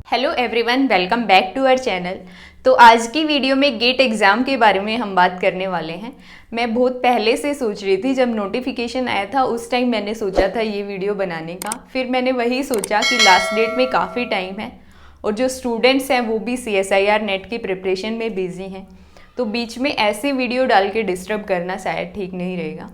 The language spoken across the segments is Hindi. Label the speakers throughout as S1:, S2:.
S1: Hello everyone, welcome back to our channel. तो आज की वीडियो में गेट एग्ज़ाम के बारे में हम बात करने वाले हैं। मैं बहुत पहले से सोच रही थी, जब नोटिफिकेशन आया था उस टाइम मैंने सोचा था ये वीडियो बनाने का। फिर मैंने वही सोचा कि लास्ट डेट में काफ़ी टाइम है और जो स्टूडेंट्स हैं वो भी CSIR नेट की प्रिपरेशन में बिजी हैं, तो बीच में ऐसी वीडियो डाल के डिस्टर्ब करना शायद ठीक नहीं रहेगा।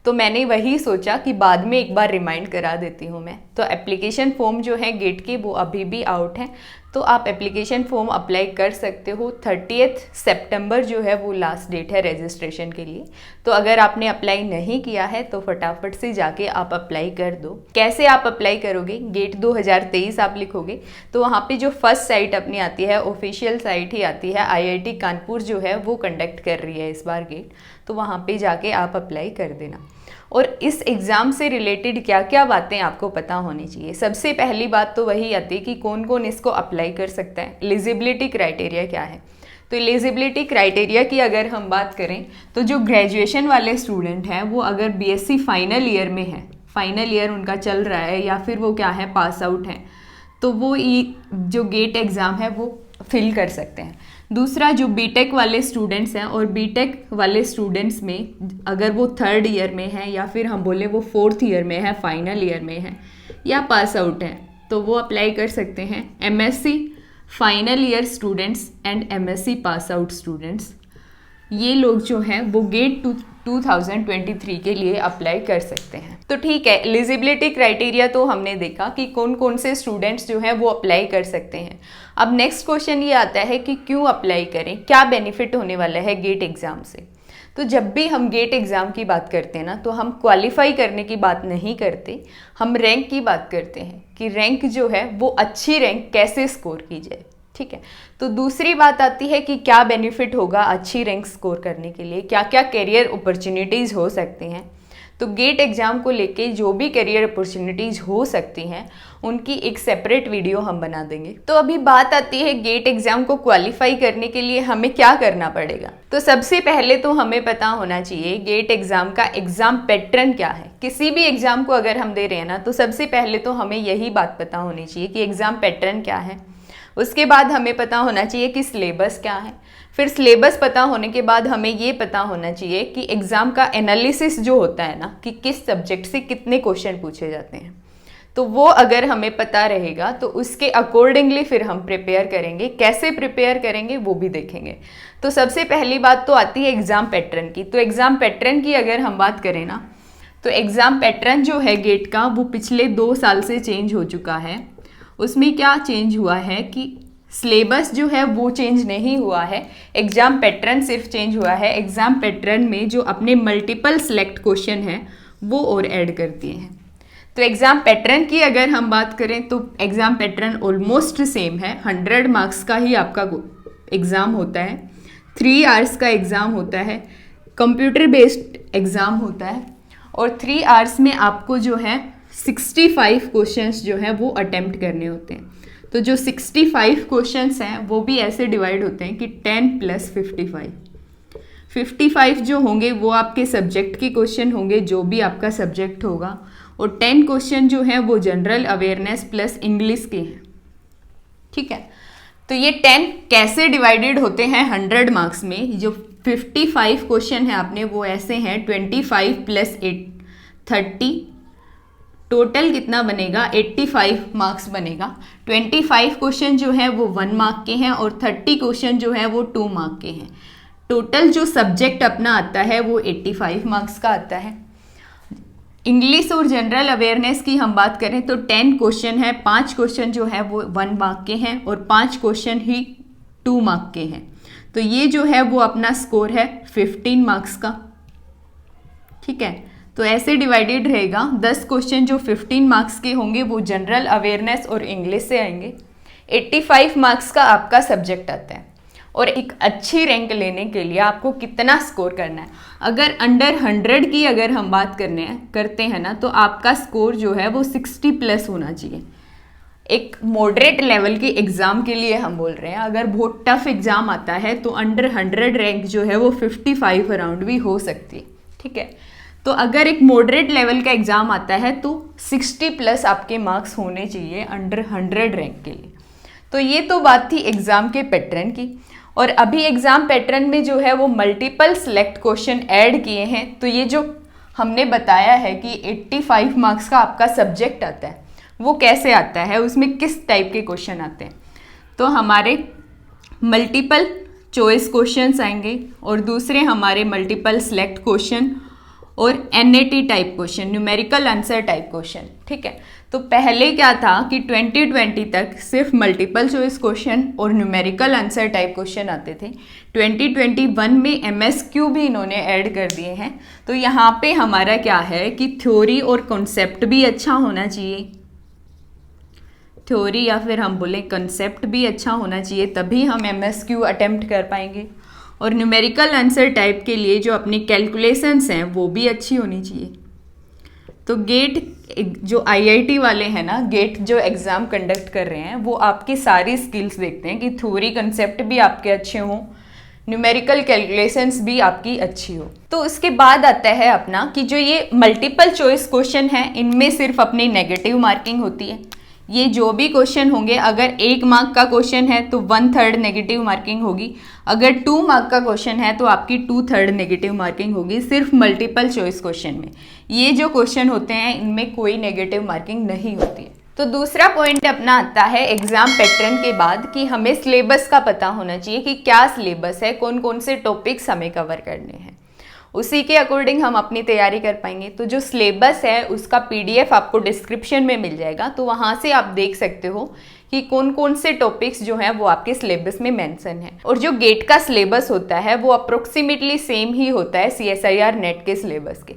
S1: तो मैंने वही सोचा कि बाद में एक बार रिमाइंड करा देती हूँ मैं। तो एप्लीकेशन फॉर्म जो है गेट की वो अभी भी आउट है, तो आप एप्लीकेशन फॉर्म अप्लाई कर सकते हो। 30 सितंबर जो है वो लास्ट डेट है रजिस्ट्रेशन के लिए। तो अगर आपने अप्लाई नहीं किया है तो फटाफट से जाके आप अप्लाई कर दो। कैसे आप अप्लाई करोगे? गेट 2023 आप लिखोगे तो वहाँ पे जो फर्स्ट साइट अपनी आती है, ऑफिशियल साइट ही आती है, IIT कानपुर जो है वो कंडक्ट कर रही है इस बार गेट, तो वहाँ पे जाके आप अप्लाई कर देना। और इस एग्ज़ाम से रिलेटेड क्या क्या बातें आपको पता होनी चाहिए। सबसे पहली बात तो वही आती है कि कौन कौन इसको अप्लाई कर सकता है, एलिजिबिलिटी क्राइटेरिया क्या है। तो एलिजिबिलिटी क्राइटेरिया की अगर हम बात करें तो जो ग्रेजुएशन वाले स्टूडेंट हैं वो अगर BSc फाइनल ईयर में है, फाइनल ईयर उनका चल रहा है या फिर वो क्या है पास आउट हैं, तो वो जो गेट एग्ज़ाम है वो फिल कर सकते हैं। दूसरा, जो बीटेक वाले स्टूडेंट्स हैं और बीटेक वाले स्टूडेंट्स में अगर वो 3rd ईयर में हैं या फिर हम बोले वो 4th ईयर में है, फाइनल ईयर में है या पास आउट है, तो वो अप्लाई कर सकते हैं। MSc final year students and MSc pass out students, ये लोग जो हैं वो गेट 2023 के लिए अप्लाई कर सकते हैं। तो ठीक है, एलिजिबिलिटी क्राइटेरिया तो हमने देखा कि कौन कौन से स्टूडेंट्स जो हैं वो अप्लाई कर सकते हैं। अब नेक्स्ट क्वेश्चन ये आता है कि क्यों अप्लाई करें, क्या बेनिफिट होने वाला है गेट एग्ज़ाम से। तो जब भी हम गेट एग्ज़ाम की बात करते हैं ना, तो हम क्वालिफाई करने की बात नहीं करते, हम रैंक की बात करते हैं कि रैंक जो है वो अच्छी रैंक कैसे स्कोर की जाए। ठीक है, तो दूसरी बात आती है कि क्या बेनिफिट होगा अच्छी रैंक स्कोर करने के लिए, क्या क्या करियर अपॉर्चुनिटीज़ हो सकती हैं। तो गेट एग्ज़ाम को लेके जो भी करियर अपॉर्चुनिटीज़ हो सकती हैं उनकी एक सेपरेट वीडियो हम बना देंगे। तो अभी बात आती है गेट एग्ज़ाम को क्वालिफाई करने के लिए हमें क्या करना पड़ेगा। तो सबसे पहले तो हमें पता होना चाहिए गेट एग्ज़ाम का एग्ज़ाम पैटर्न क्या है। किसी भी एग्ज़ाम को अगर हम दे रहे हैं ना, तो सबसे पहले तो हमें यही बात पता होनी चाहिए कि एग्ज़ाम पैटर्न क्या है। उसके बाद हमें पता होना चाहिए कि सिलेबस क्या है। फिर सिलेबस पता होने के बाद हमें ये पता होना चाहिए कि एग्ज़ाम का एनालिसिस जो होता है ना, कि किस सब्जेक्ट से कितने क्वेश्चन पूछे जाते हैं, तो वो अगर हमें पता रहेगा तो उसके अकॉर्डिंगली फिर हम प्रिपेयर करेंगे। कैसे प्रिपेयर करेंगे वो भी देखेंगे। तो सबसे पहली बात तो आती है एग्ज़ाम पैटर्न की। तो एग्ज़ाम पैटर्न की अगर हम बात करें ना, तो एग्ज़ाम पैटर्न जो है गेट का वो पिछले 2 साल से चेंज हो चुका है। उसमें क्या चेंज हुआ है कि सिलेबस जो है वो चेंज नहीं हुआ है, एग्ज़ाम पैटर्न सिर्फ चेंज हुआ है। एग्ज़ाम पैटर्न में जो अपने मल्टीपल सेलेक्ट क्वेश्चन हैं वो और ऐड कर दिए हैं। तो एग्ज़ाम पैटर्न की अगर हम बात करें तो एग्ज़ाम पैटर्न ऑलमोस्ट सेम है। 100 मार्क्स का ही आपका एग्ज़ाम होता है, 3 आवर्स का एग्ज़ाम होता है, कंप्यूटर बेस्ड एग्ज़ाम होता है और 3 आवर्स में आपको जो है 65 क्वेश्चंस जो हैं वो अटेम्प्ट करने होते हैं। तो जो 65 क्वेश्चंस हैं वो भी ऐसे डिवाइड होते हैं कि 10 + 55 जो होंगे वो आपके सब्जेक्ट के क्वेश्चन होंगे, जो भी आपका सब्जेक्ट होगा, और 10 क्वेश्चन जो हैं वो जनरल अवेयरनेस प्लस इंग्लिश के हैं। ठीक है, तो ये 10 कैसे डिवाइडेड होते हैं 100 मार्क्स में। जो 55 क्वेश्चन हैं आपने वो ऐसे हैं 25 + 8 30, टोटल कितना बनेगा 85 मार्क्स बनेगा। 25 क्वेश्चन जो है वो 1 मार्क के हैं और 30 क्वेश्चन जो है वो 2 मार्क के हैं। टोटल जो सब्जेक्ट अपना आता है वो 85 मार्क्स का आता है। इंग्लिश और जनरल अवेयरनेस की हम बात करें तो 10 क्वेश्चन है, 5 क्वेश्चन जो है वो 1 मार्क के हैं और 5 क्वेश्चन ही 2 मार्क के हैं। तो ये जो है वो अपना स्कोर है 15 मार्क्स का। ठीक है, तो ऐसे डिवाइडेड रहेगा। 10 क्वेश्चन जो 15 मार्क्स के होंगे वो जनरल अवेयरनेस और इंग्लिश से आएंगे। 85 मार्क्स का आपका सब्जेक्ट आता है। और एक अच्छी रैंक लेने के लिए आपको कितना स्कोर करना है, अगर अंडर 100 की अगर हम बात करते हैं ना, तो आपका स्कोर जो है वो 60+ होना चाहिए। एक मॉडरेट लेवल के एग्ज़ाम के लिए हम बोल रहे हैं। अगर बहुत टफ एग्ज़ाम आता है तो अंडर 100 रैंक जो है वो 55 अराउंड भी हो सकती है। ठीक है, तो अगर एक मॉडरेट लेवल का एग्ज़ाम आता है तो 60+ आपके मार्क्स होने चाहिए अंडर 100 रैंक के लिए। तो ये तो बात थी एग्ज़ाम के पैटर्न की। और अभी एग्ज़ाम पैटर्न में जो है वो मल्टीपल सिलेक्ट क्वेश्चन ऐड किए हैं। तो ये जो हमने बताया है कि 85 मार्क्स का आपका सब्जेक्ट आता है, वो कैसे आता है, उसमें किस टाइप के क्वेश्चन आते हैं। तो हमारे मल्टीपल चॉइस क्वेश्चंस आएंगे और दूसरे हमारे मल्टीपल सिलेक्ट क्वेश्चन और NAT type question, numerical answer type question. ठीक है, तो पहले क्या था कि 2020 तक सिर्फ मल्टीपल चॉइस क्वेश्चन और न्यूमेरिकल आंसर टाइप क्वेश्चन आते थे। 2021 में MSQ भी इन्होंने ऐड कर दिए हैं। तो यहाँ पे हमारा क्या है कि थ्योरी और कॉन्सेप्ट भी अच्छा होना चाहिए, थ्योरी या फिर हम बोलें कंसेप्ट भी अच्छा होना चाहिए, तभी हम MSQ अटेम्प्ट कर पाएंगे। और न्यूमेरिकल आंसर टाइप के लिए जो अपनी कैलकुलेशंस हैं वो भी अच्छी होनी चाहिए। तो गेट जो IIT वाले हैं ना, गेट जो एग्ज़ाम कंडक्ट कर रहे हैं, वो आपकी सारी स्किल्स देखते हैं कि थ्योरी कंसेप्ट भी आपके अच्छे हों, न्यूमेरिकल कैलकुलेशंस भी आपकी अच्छी हो। तो उसके बाद आता है अपना कि जो ये मल्टीपल चॉइस क्वेश्चन हैं, इनमें सिर्फ अपनी नेगेटिव मार्किंग होती है। ये जो भी क्वेश्चन होंगे, अगर 1 मार्क का क्वेश्चन है तो 1/3 नेगेटिव मार्किंग होगी, अगर 2 मार्क का क्वेश्चन है तो आपकी 2/3 नेगेटिव मार्किंग होगी सिर्फ मल्टीपल चॉइस क्वेश्चन में। ये जो क्वेश्चन होते हैं इनमें कोई नेगेटिव मार्किंग नहीं होती है। तो दूसरा पॉइंट अपना आता है एग्जाम पैटर्न के बाद कि हमें सिलेबस का पता होना चाहिए कि क्या सिलेबस है, कौन कौन से टॉपिक्स हमें कवर करने हैं, उसी के अकॉर्डिंग हम अपनी तैयारी कर पाएंगे। तो जो सिलेबस है उसका PDF आपको डिस्क्रिप्शन में मिल जाएगा, तो वहाँ से आप देख सकते हो कि कौन कौन से टॉपिक्स जो हैं वो आपके सिलेबस में मेंशन है। और जो गेट का सिलेबस होता है वो अप्रोक्सीमेटली सेम ही होता है CSIR नेट के सिलेबस के।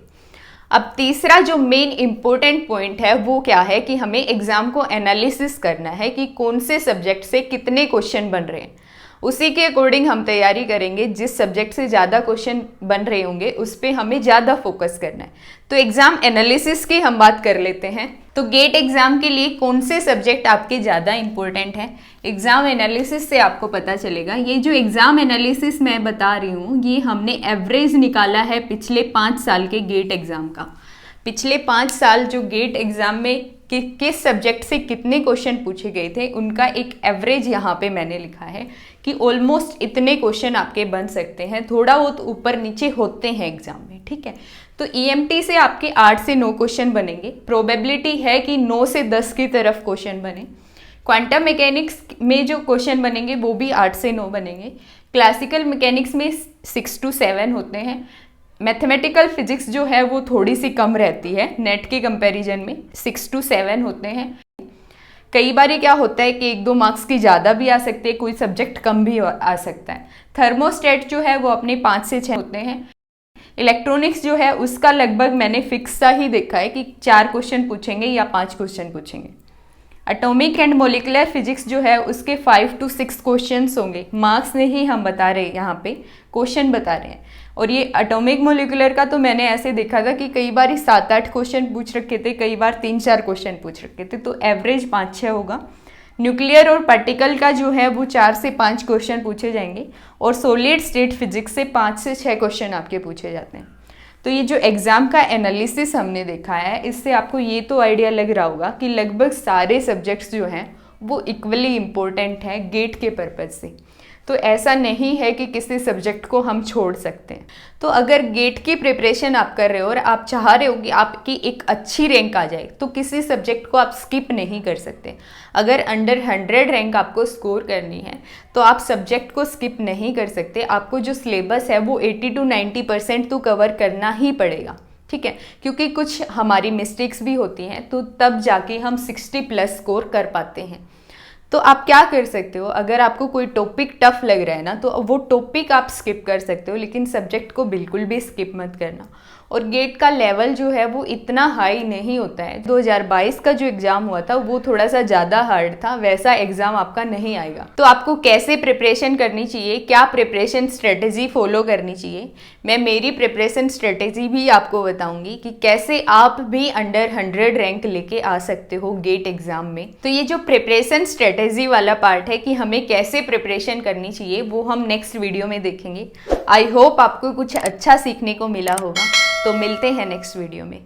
S1: अब तीसरा जो मेन इंपॉर्टेंट पॉइंट है वो क्या है कि हमें एग्जाम को एनालिसिस करना है कि कौन से सब्जेक्ट से कितने क्वेश्चन बन रहे हैं, उसी के अकॉर्डिंग हम तैयारी करेंगे। जिस सब्जेक्ट से ज़्यादा क्वेश्चन बन रहे होंगे उस पर हमें ज़्यादा फोकस करना है। तो एग्जाम एनालिसिस की हम बात कर लेते हैं। तो गेट एग्जाम के लिए कौन से सब्जेक्ट आपके ज़्यादा इंपॉर्टेंट हैं, एग्जाम एनालिसिस से आपको पता चलेगा। ये जो एग्जाम एनालिसिस मैं बता रही हूँ, ये हमने एवरेज निकाला है पिछले 5 साल के गेट एग्जाम का। पिछले 5 साल जो गेट एग्जाम में किस सब्जेक्ट से कितने क्वेश्चन पूछे गए थे, उनका एक एवरेज यहाँ पे मैंने लिखा है कि ऑलमोस्ट इतने क्वेश्चन आपके बन सकते हैं, थोड़ा बहुत ऊपर नीचे होते हैं एग्जाम में। ठीक है, तो EMT से आपके 8 से 9 क्वेश्चन बनेंगे, प्रोबेबिलिटी है कि 9 से 10 की तरफ क्वेश्चन बने। क्वांटम मैकेनिक्स में जो क्वेश्चन बनेंगे वो भी 8 से 9 बनेंगे। क्लासिकल मैकेनिक्स में 6 to 7 होते हैं। मैथमेटिकल फिजिक्स जो है वो थोड़ी सी कम रहती है, नेट के कंपैरिजन में 6 to 7 होते हैं। कई बार क्या होता है कि 1-2 मार्क्स की ज़्यादा भी आ सकते हैं, कोई सब्जेक्ट कम भी आ सकता है। थर्मोस्टेट जो है वो अपने 5 से 6 होते हैं। इलेक्ट्रॉनिक्स जो है उसका लगभग मैंने फिक्स सा ही देखा है कि 4 क्वेश्चन पूछेंगे या 5 क्वेश्चन पूछेंगे। एटॉमिक एंड मोलिकुलर फिजिक्स जो है उसके 5 to 6 क्वेश्चंस होंगे। मार्क्स नहीं हम बता रहे, यहाँ पे क्वेश्चन बता रहे हैं। और ये एटॉमिक मोलिकुलर का तो मैंने ऐसे देखा था कि कई बार 7-8 क्वेश्चन पूछ रखे थे, कई बार 3-4 क्वेश्चन पूछ रखे थे, तो एवरेज 5-6 होगा। न्यूक्लियर और पार्टिकल का जो है वो 4 से 5 क्वेश्चन पूछे जाएंगे और सॉलिड स्टेट फिजिक्स से 5 से 6 क्वेश्चन आपके पूछे जाते हैं। तो ये जो एग्ज़ाम का एनालिसिस हमने देखा है, इससे आपको ये तो आइडिया लग रहा होगा कि लगभग सारे सब्जेक्ट्स जो हैं वो इक्वली इम्पोर्टेंट हैं गेट के पर्पज़ से। तो ऐसा नहीं है कि किसी सब्जेक्ट को हम छोड़ सकते हैं। तो अगर गेट की प्रिपरेशन आप कर रहे हो और आप चाह रहे हो कि आपकी एक अच्छी रैंक आ जाए, तो किसी सब्जेक्ट को आप स्किप नहीं कर सकते। अगर अंडर 100 रैंक आपको स्कोर करनी है तो आप सब्जेक्ट को स्किप नहीं कर सकते। आपको जो सिलेबस है वो 80 to 90% तो कवर करना ही पड़ेगा। ठीक है, क्योंकि कुछ हमारी मिस्टेक्स भी होती हैं, तो तब जाके हम 60+ स्कोर कर पाते हैं। तो आप क्या कर सकते हो, अगर आपको कोई टॉपिक टफ लग रहा है ना, तो वो टॉपिक आप स्किप कर सकते हो, लेकिन सब्जेक्ट को बिल्कुल भी स्किप मत करना। और गेट का लेवल जो है वो इतना हाई नहीं होता है। 2022 का जो एग्ज़ाम हुआ था वो थोड़ा सा ज़्यादा हार्ड था, वैसा एग्ज़ाम आपका नहीं आएगा। तो आपको कैसे प्रिपरेशन करनी चाहिए, क्या प्रिपरेशन स्ट्रेटेजी फॉलो करनी चाहिए, मैं मेरी प्रिपरेशन स्ट्रेटेजी भी आपको बताऊंगी कि कैसे आप भी अंडर 100 रैंक लेके आ सकते हो गेट एग्ज़ाम में। तो ये जो प्रिपरेशन स्ट्रेटेजी वाला पार्ट है कि हमें कैसे प्रिपरेशन करनी चाहिए, वो हम नेक्स्ट वीडियो में देखेंगे। आई होप आपको कुछ अच्छा सीखने को मिला होगा। तो मिलते हैं नेक्स्ट वीडियो में।